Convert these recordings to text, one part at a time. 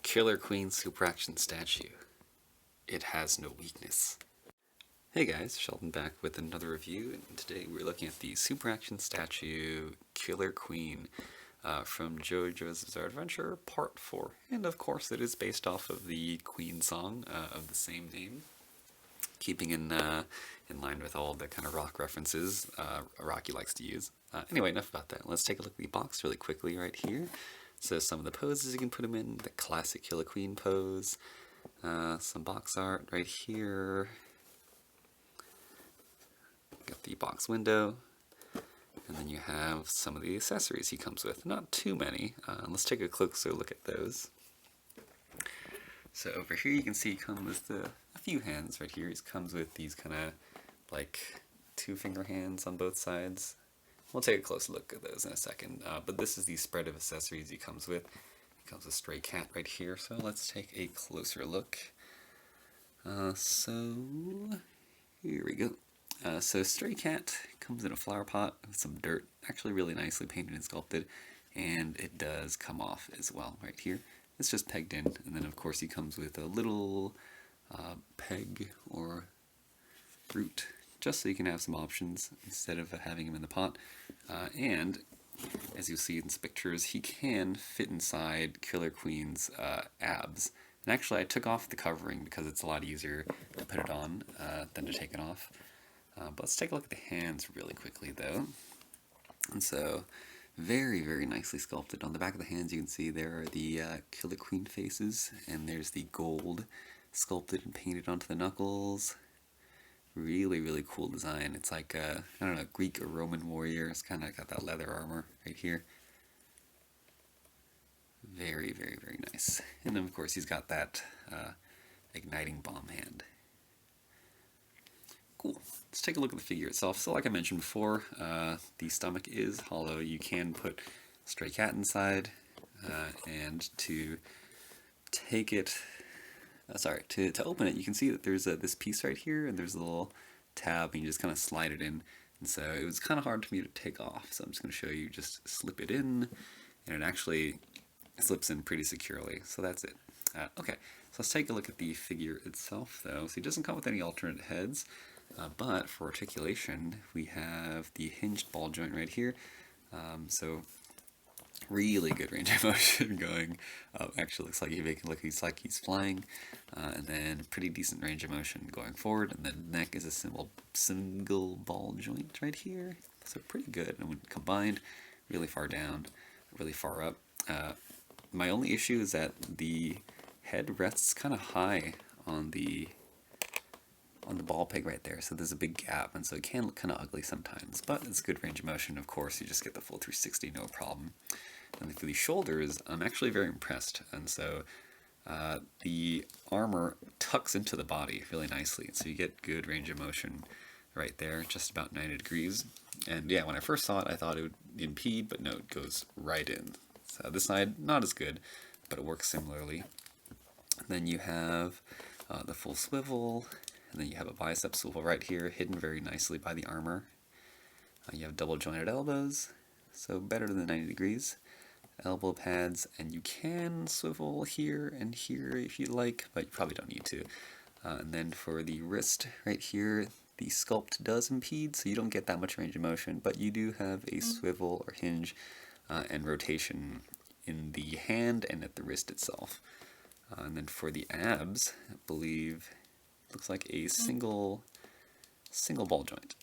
Killer Queen Super Action Statue. It has no weakness. Hey guys, Sheldon back with another review, and today we're looking at the Super Action Statue Killer Queen from Jojo's Bizarre Adventure Part 4. And of course it is based off of the Queen song of the same name, keeping in line with all the kind of rock references Rocky likes to use. Anyway, enough about that. Let's take a look at the box really quickly right here. So some of the poses you can put them in, the classic Killer Queen pose, some box art right here, got the box window, and then you have some of the accessories he comes with. Not too many. Let's take a closer look at those. So over here you can see he comes with a few hands right here. He comes with these kind of like 2-finger hands on both sides. We'll take a close look at those in a second, but this is the spread of accessories he comes with. He comes with Stray Cat right here, so let's take a closer look. So here we go. So Stray Cat comes in a flower pot with some dirt, actually really nicely painted and sculpted, and it does come off as well right here. It's just pegged in, and then of course he comes with a little peg or root, just so you can have some options instead of having him in the pot. And as you'll see in these pictures, he can fit inside Killer Queen's abs. And actually I took off the covering because it's a lot easier to put it on than to take it off. But let's take a look at the hands really quickly though. And so, very, very nicely sculpted. On the back of the hands you can see there are the Killer Queen faces, and there's the gold sculpted and painted onto the knuckles. Really, really cool design. It's like, I don't know, Greek or Roman warrior. It's kind of got that leather armor right here. Very, very, very nice. And then, of course, he's got that igniting bomb hand. Cool. Let's take a look at the figure itself. So, like I mentioned before, the stomach is hollow. You can put Stray Cat inside, and to take it... to open it, you can see that there's this piece right here, and there's a little tab, and you just kind of slide it in. And so it was kind of hard for me to take off, so I'm just going to show you, just slip it in, and it actually slips in pretty securely. So that's it. Okay, so let's take a look at the figure itself, though. So he doesn't come with any alternate heads, but for articulation, we have the hinged ball joint right here. So really good range of motion going up. Actually looks like he's flying, and then pretty decent range of motion going forward, and the neck is a single ball joint right here, so pretty good. And when combined, really far down, really far up. My only issue is that the head rests kind of high on the ball peg right there, so there's a big gap, and so it can look kind of ugly sometimes, but it's good range of motion. Of course, you just get the full 360, no problem. And for the shoulders, I'm actually very impressed, and so the armor tucks into the body really nicely, so you get good range of motion right there, just about 90 degrees. And yeah, when I first saw it, I thought it would impede, but no, it goes right in. So this side, not as good, but it works similarly. And then you have the full swivel, and then you have a bicep swivel right here, hidden very nicely by the armor. You have double jointed elbows, so better than 90 degrees. Elbow pads, and you can swivel here and here if you like, but you probably don't need to. And then for the wrist right here, the sculpt does impede, so you don't get that much range of motion, but you do have a swivel or hinge and rotation in the hand and at the wrist itself. And then for the abs, I believe it looks like a single ball joint.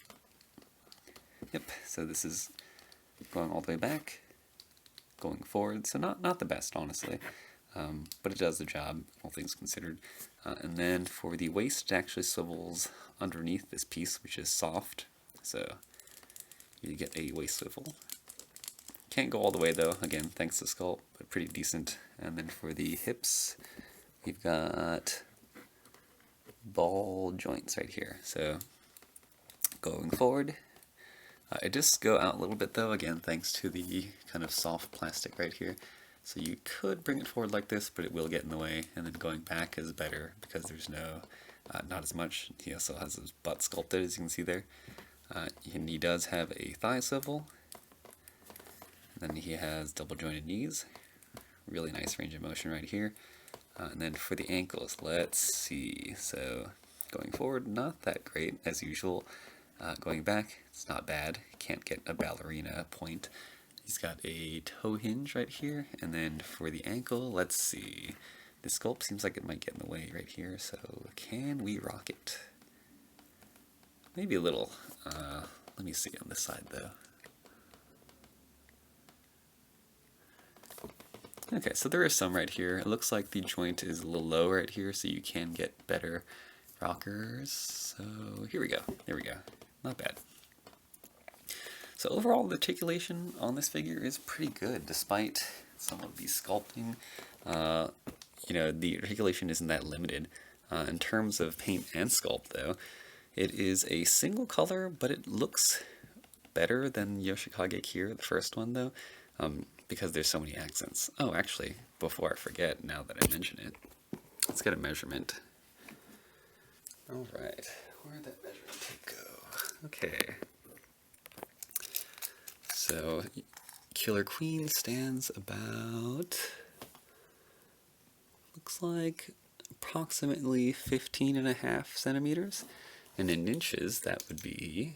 Yep, so this is going all the way back, going forward, so not the best, honestly, but it does the job, all things considered. And then for the waist, it actually swivels underneath this piece, which is soft, so you get a waist swivel. Can't go all the way though, again, thanks to Sculpt, but pretty decent. And then for the hips, we've got ball joints right here, so going forward, it does go out a little bit though, again thanks to the kind of soft plastic right here. So you could bring it forward like this, but it will get in the way, and then going back is better because there's not as much. He also has his butt sculpted, as you can see there. And he does have a thigh swivel. Then he has double jointed knees really nice range of motion right here. And then for the ankles, let's see. So going forward, not that great as usual. Going back, it's not bad. Can't get a ballerina point. He's got a toe hinge right here. And then for the ankle, let's see. The sculpt seems like it might get in the way right here. So can we rock it? Maybe a little. Let me see on this side though. Okay, so there is some right here. It looks like the joint is a little low right here, so you can get better rockers. So here we go. There we go. Not bad. So overall, the articulation on this figure is pretty good, despite some of the sculpting. The articulation isn't that limited. In terms of paint and sculpt, though, it is a single color, but it looks better than Yoshikage Kira, the first one, though. Because there's so many accents. Oh, actually, before I forget, now that I mention it, let's get a measurement. Alright, where'd that measurement tape go? Okay. So, Killer Queen stands about, looks like approximately 15.5 centimeters. And in inches, that would be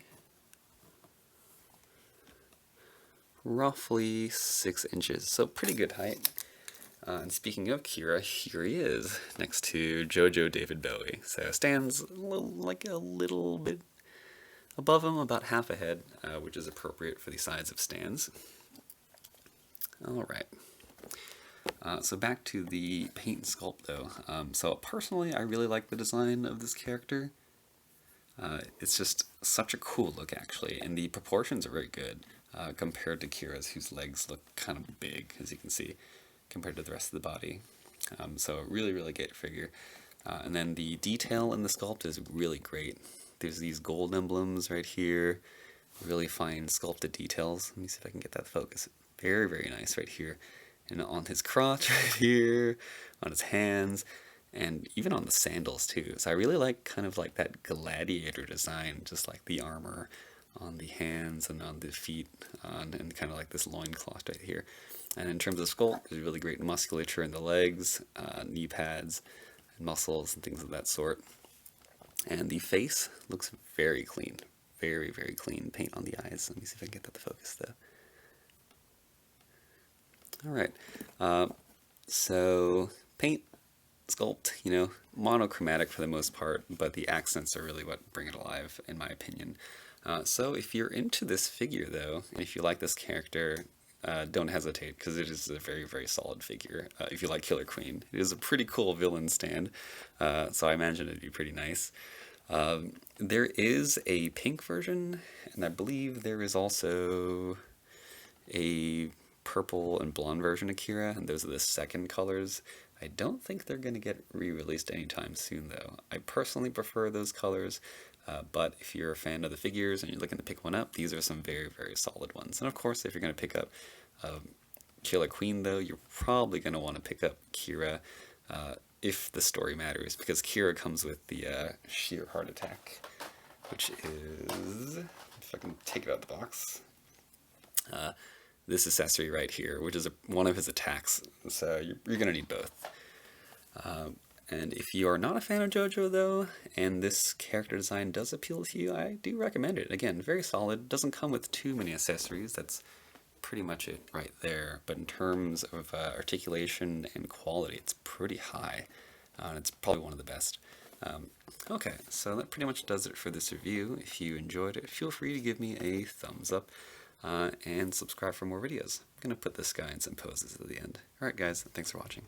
roughly 6 inches, so pretty good height. And speaking of Kira, here he is, next to Jojo David Bowie. So stands a little bit above him, about half a head, which is appropriate for the size of stands. Alright. So back to the paint and sculpt though. So personally, I really like the design of this character. It's just such a cool look actually, and the proportions are very good. Compared to Kira's, whose legs look kind of big, as you can see, compared to the rest of the body. So really, really great figure. And then the detail in the sculpt is really great. There's these gold emblems right here, really fine sculpted details. Let me see if I can get that focus. Very, very nice right here. And on his crotch right here, on his hands, and even on the sandals too. So I really like kind of like that gladiator design, just like the armor on the hands and on the feet, and kind of like this loincloth right here. And in terms of sculpt, there's really great musculature in the legs, knee pads, and muscles, and things of that sort. And the face looks very clean. Very, very clean paint on the eyes. Let me see if I can get that to focus, though. Alright, so paint, sculpt, monochromatic for the most part, but the accents are really what bring it alive, in my opinion. So if you're into this figure, though, and if you like this character, don't hesitate, because it is a very, very solid figure. If you like Killer Queen, it is a pretty cool villain stand, so I imagine it'd be pretty nice. There is a pink version, and I believe there is also a purple and blonde version of Kira, and those are the second colors. I don't think they're going to get re-released anytime soon, though. I personally prefer those colors. But if you're a fan of the figures and you're looking to pick one up, these are some very, very solid ones. And of course, if you're going to pick up Killer Queen, though, you're probably going to want to pick up Kira if the story matters, because Kira comes with the sheer heart attack, which is, if I can take it out of the box, this accessory right here, which is one of his attacks. So you're going to need both. And if you are not a fan of Jojo, though, and this character design does appeal to you, I do recommend it. Again, very solid. Doesn't come with too many accessories. That's pretty much it right there. But in terms of articulation and quality, it's pretty high. And it's probably one of the best. Okay, so that pretty much does it for this review. If you enjoyed it, feel free to give me a thumbs up and subscribe for more videos. I'm going to put this guy in some poses at the end. Alright guys, thanks for watching.